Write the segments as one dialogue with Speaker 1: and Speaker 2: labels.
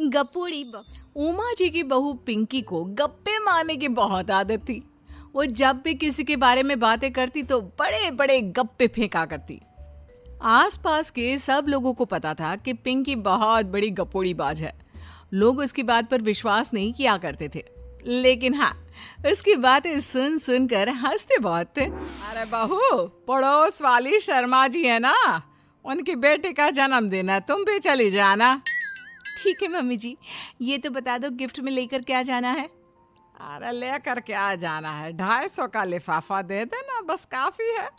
Speaker 1: गपोड़ी उमा जी की बहू पिंकी को गप्पे मारने की बहुत आदत थी। वो जब भी किसी के बारे में बातें करती तो बड़े बड़े गप्पे फेंका करती। आसपास के सब लोगों को पता था कि पिंकी बहुत बड़ी गपोड़ी बाज है। लोग उसकी बात पर विश्वास नहीं किया करते थे, लेकिन हाँ, उसकी बातें सुन सुन कर हंसते बहुत थे। अरे बहू, पड़ोस वाली शर्मा जी है ना, उनकी बेटी का जन्मदिन है, तुम भी चली जाना। ठीक है मम्मी जी, ये तो बता दो गिफ्ट में लेकर क्या जाना है। अरे लेकर क्या जाना है, 250 का लिफाफा दे देना, बस काफी है।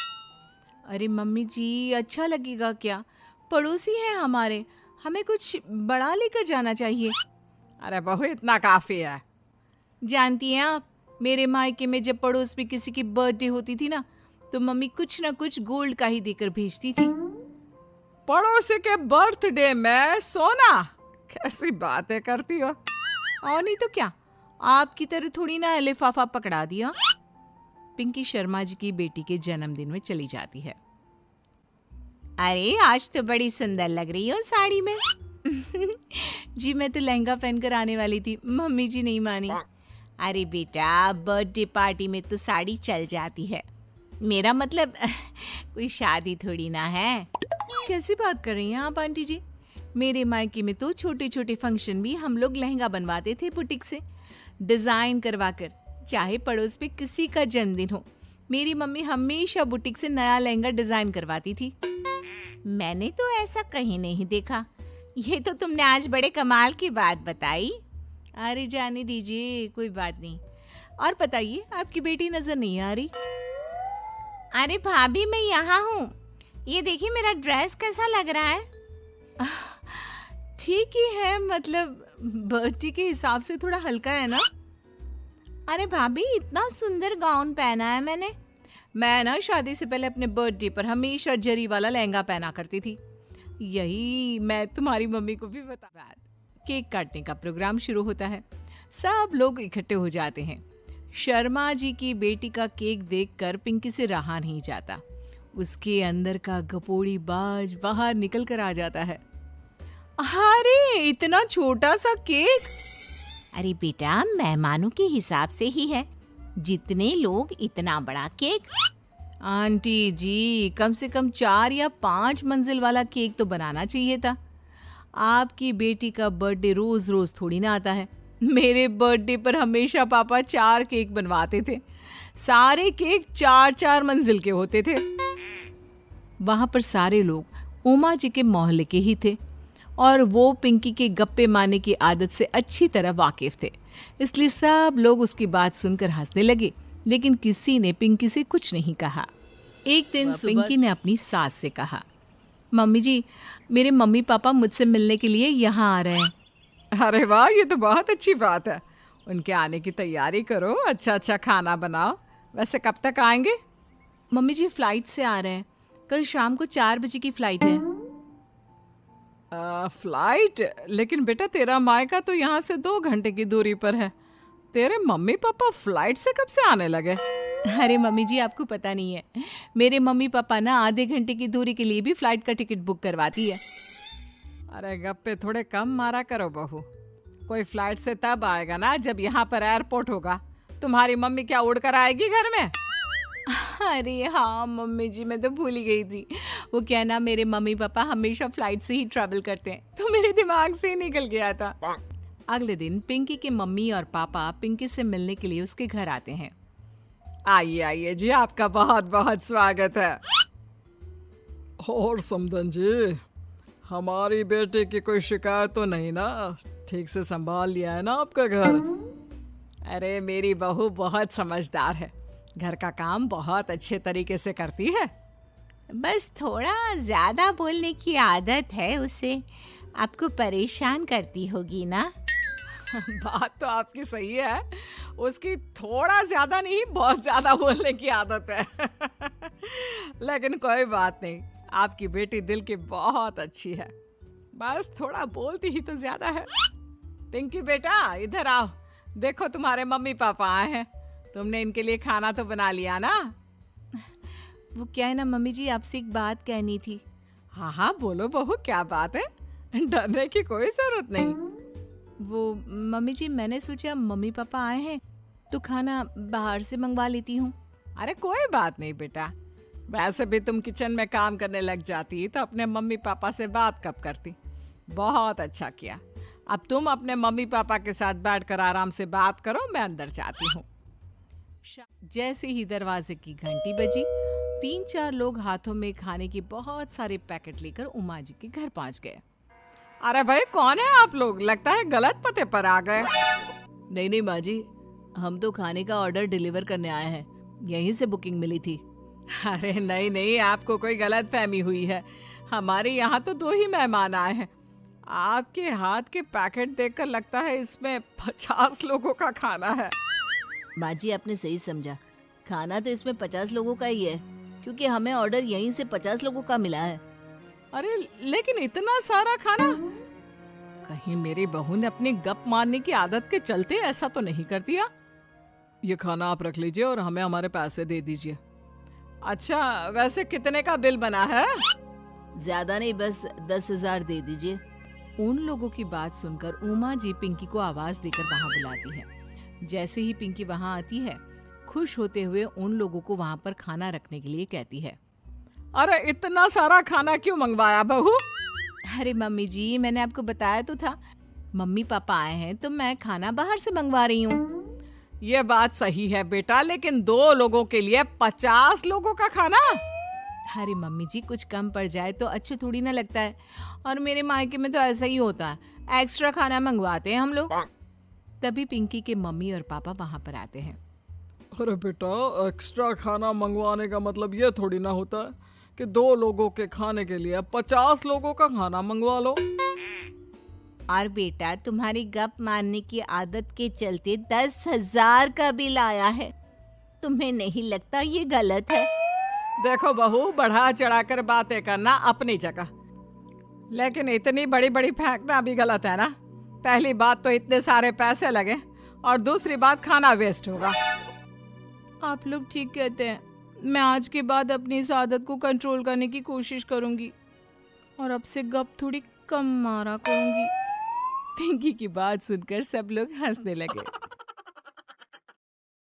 Speaker 1: अरे मम्मी जी, अच्छा लगेगा क्या? पड़ोसी हैं हमारे, हमें कुछ बड़ा लेकर जाना चाहिए। अरे बहू, इतना काफी है। जानती हैं आप, मेरे मायके में जब पड़ोस में किसी की बर्थडे होती थी ना, तो मम्मी कुछ ना कुछ गोल्ड का ही देकर भेजती थी। पड़ोसी के बर्थडे में सोना? कैसी बातें करती हो। और नहीं तो क्या, आपकी तरह थोड़ी ना लिफाफा पकड़ा दिया। पिंकी शर्मा जी की बेटी के जन्मदिन में चली जाती है। अरे आज तो बड़ी सुंदर लग रही हो साड़ी में। जी मैं तो लहंगा पहनकर आने वाली थी, मम्मी जी नहीं मानी। अरे बेटा, बर्थडे पार्टी में तो साड़ी चल जाती है, मेरा मतलब कोई शादी थोड़ी ना है। कैसी बात कर रही हैं आप आंटी जी? मेरे मायके में तो छोटे छोटे फंक्शन भी हम लोग लहंगा बनवाते थे बुटीक से, डिजाइन करवाकर। चाहे पड़ोस में किसी का जन्मदिन हो, मेरी मम्मी हमेशा बुटीक से नया लहंगा डिजाइन करवाती थी। मैंने तो ऐसा कहीं नहीं देखा, ये तो तुमने आज बड़े कमाल की बात बताई। अरे जाने दीजिए, कोई बात नहीं। और बताइए, आपकी बेटी नजर नहीं आ रही। अरे भाभी, मैं यहाँ हूँ, ये देखिए मेरा ड्रेस कैसा लग रहा है। ठीक ही है, मतलब बर्थडे के हिसाब से थोड़ा हल्का है ना। अरे भाभी, इतना सुंदर गाउन पहना है मैंने। मैं ना शादी से पहले अपने बर्थडे पर हमेशा जरी वाला लहंगा पहना करती थी। यही मैं तुम्हारी मम्मी को भी बता। केक काटने का प्रोग्राम शुरू होता है, सब लोग इकट्ठे हो जाते हैं। शर्मा जी की बेटी का केक देखकर पिंकी से रहा नहीं जाता। उसके अंदर का गपोड़ी बाज बाहर निकल कर आ जाता है। अरे इतना छोटा सा केक! अरे बेटा, मेहमानों के हिसाब से ही है, जितने लोग इतना बड़ा केक। आंटी जी, कम से कम 4 या 5 मंजिल वाला केक तो बनाना चाहिए था। आपकी बेटी का बर्थडे रोज रोज थोड़ी ना आता है। मेरे बर्थडे पर हमेशा पापा 4 केक बनवाते थे, सारे केक 4-4 मंजिल के होते थे। वहां पर सारे लोग उमा जी के मोहल्ले के ही थे और वो पिंकी के गप्पे मारने की आदत से अच्छी तरह वाकिफ थे, इसलिए सब लोग उसकी बात सुनकर हंसने लगे, लेकिन किसी ने पिंकी से कुछ नहीं कहा। एक दिन पिंकी ने अपनी सास से कहा, मम्मी जी, मेरे मम्मी पापा मुझसे मिलने के लिए यहाँ आ रहे हैं। अरे वाह, ये तो बहुत अच्छी बात है। उनके आने की तैयारी करो, अच्छा अच्छा खाना बनाओ। वैसे कब तक आएंगे? मम्मी जी फ्लाइट से आ रहे हैं, कल शाम को 4 बजे की फ्लाइट है। फ्लाइट? लेकिन बेटा, तेरा मायका तो यहाँ से 2 घंटे की दूरी पर है। तेरे मम्मी पापा फ्लाइट से कब से आने लगे? अरे मम्मी जी, आपको पता नहीं है, मेरे मम्मी पापा ना आधे घंटे की दूरी के लिए भी फ्लाइट का टिकट बुक करवाती है। अरे गप्पे थोड़े कम मारा करो बहू, कोई फ्लाइट से तब आएगा ना जब यहाँ पर एयरपोर्ट होगा। तुम्हारी मम्मी क्या उड़कर आएगी घर में? अरे हाँ मम्मी जी, मैं तो भूल ही गई थी। वो क्या ना, मेरे मम्मी पापा हमेशा फ्लाइट से ही ट्रैवल करते हैं, तो मेरे दिमाग से ही निकल गया था। अगले दिन पिंकी के मम्मी और पापा पिंकी से मिलने के लिए उसके घर आते हैं। आइए आइए जी, आपका बहुत बहुत स्वागत है। और समदन जी, हमारी बेटे की कोई शिकायत तो नहीं ना? ठीक से संभाल लिया है ना आपका घर? अरे मेरी बहू बहुत समझदार है, घर का काम बहुत अच्छे तरीके से करती है। बस थोड़ा ज्यादा बोलने की आदत है उसे, आपको परेशान करती होगी ना? बात तो आपकी सही है, उसकी थोड़ा ज्यादा नहीं बहुत ज्यादा बोलने की आदत है। लेकिन कोई बात नहीं, आपकी बेटी दिल की बहुत अच्छी है, बस थोड़ा बोलती ही तो ज्यादा है। पिंकी बेटा, इधर आओ, देखो तुम्हारे मम्मी पापा आए हैं, तुमने इनके लिए खाना तो बना लिया ना? वो क्या है ना मम्मी जी, आपसे एक बात कहनी थी। हाँ हाँ बोलो बहू, क्या बात है? डरने की कोई जरूरत नहीं। वो मम्मी जी, मैंने सोचा मम्मी पापा आए हैं तो खाना बाहर से मंगवा लेती हूँ।
Speaker 2: अरे कोई बात नहीं बेटा, वैसे भी तुम किचन में काम करने लग जाती तो अपने मम्मी पापा से बात कब करती। बहुत अच्छा किया। अब तुम अपने मम्मी पापा के साथ बैठकर आराम से बात करो, मैं अंदर जाती हूँ।
Speaker 1: जैसे ही दरवाजे की घंटी बजी, 3-4 लोग हाथों में खाने के बहुत सारे पैकेट लेकर उमा जी के घर पहुंच गए।
Speaker 2: अरे भाई, कौन है आप लोग? लगता है गलत पते पर आ गए।
Speaker 1: नहीं नहीं माँ जी, हम तो खाने का ऑर्डर डिलीवर करने आए हैं, यहीं से बुकिंग मिली थी।
Speaker 2: अरे नहीं नहीं, आपको कोई गलत फहमी हुई है। हमारे यहाँ तो 2 ही मेहमान आए हैं। आपके हाथ के पैकेट देखकर लगता है इसमें 50 लोगों का खाना है।
Speaker 1: माँ जी, आपने सही समझा, खाना तो इसमें 50 लोगों का ही है, क्योंकि हमें ऑर्डर यहीं से 50 लोगों का मिला है।
Speaker 2: अरे लेकिन इतना सारा खाना, कहीं मेरी बहू ने अपनी गप मारने की आदत के चलते ऐसा तो नहीं कर दिया? ये खाना आप रख लीजिए और हमें हमारे पैसे दे दीजिए। अच्छा, वैसे कितने का बिल बना है?
Speaker 1: ज्यादा नहीं, बस 10,000 दे दीजिए। उन लोगों की बात सुनकर उमा जी पिंकी को आवाज देकर वहाँ बुलाती है। जैसे ही पिंकी वहाँ आती है, खुश होते हुए उन लोगों को वहाँ पर खाना रखने के लिए कहती है।
Speaker 2: अरे इतना सारा खाना क्यों मंगवाया बहू?
Speaker 1: अरे मम्मी जी, मैंने आपको बताया तो था, मम्मी पापा आए हैं तो मैं खाना बाहर से मंगवा रही हूँ।
Speaker 2: ये बात सही है बेटा, लेकिन 2 लोगों के लिए 50 लोगों का खाना?
Speaker 1: अरे मम्मी जी, कुछ कम पड़ जाए तो अच्छे थोड़ी ना लगता है, और मेरे मायके में तो ऐसा ही होता है, एक्स्ट्रा खाना मंगवाते हैं हम लोग। तभी पिंकी के मम्मी और पापा वहाँ पर आते हैं।
Speaker 2: अरे बेटा, एक्स्ट्रा खाना मंगवाने का मतलब ये थोड़ी ना होता है कि 2 लोगों के खाने के लिए 50 लोगों का खाना मंगवा लो।
Speaker 1: और बेटा, तुम्हारी गप मारने की आदत के चलते 10,000 का बिल आया है, तुम्हें नहीं लगता ये गलत है?
Speaker 2: देखो बहू, बढ़ा चढ़ाकर बातें करना अपनी जगह, लेकिन इतनी बड़ी बड़ी फेंकना भी गलत है ना। पहली बात तो इतने सारे पैसे लगे, और दूसरी बात खाना वेस्ट होगा।
Speaker 1: आप लोग ठीक कहते हैं, मैं आज के बाद अपनी इस आदत को कंट्रोल करने की कोशिश करूंगी और अब से गप थोड़ी कम मारा करूंगी। पिंकी की बात सुनकर सब लोग हंसने लगे।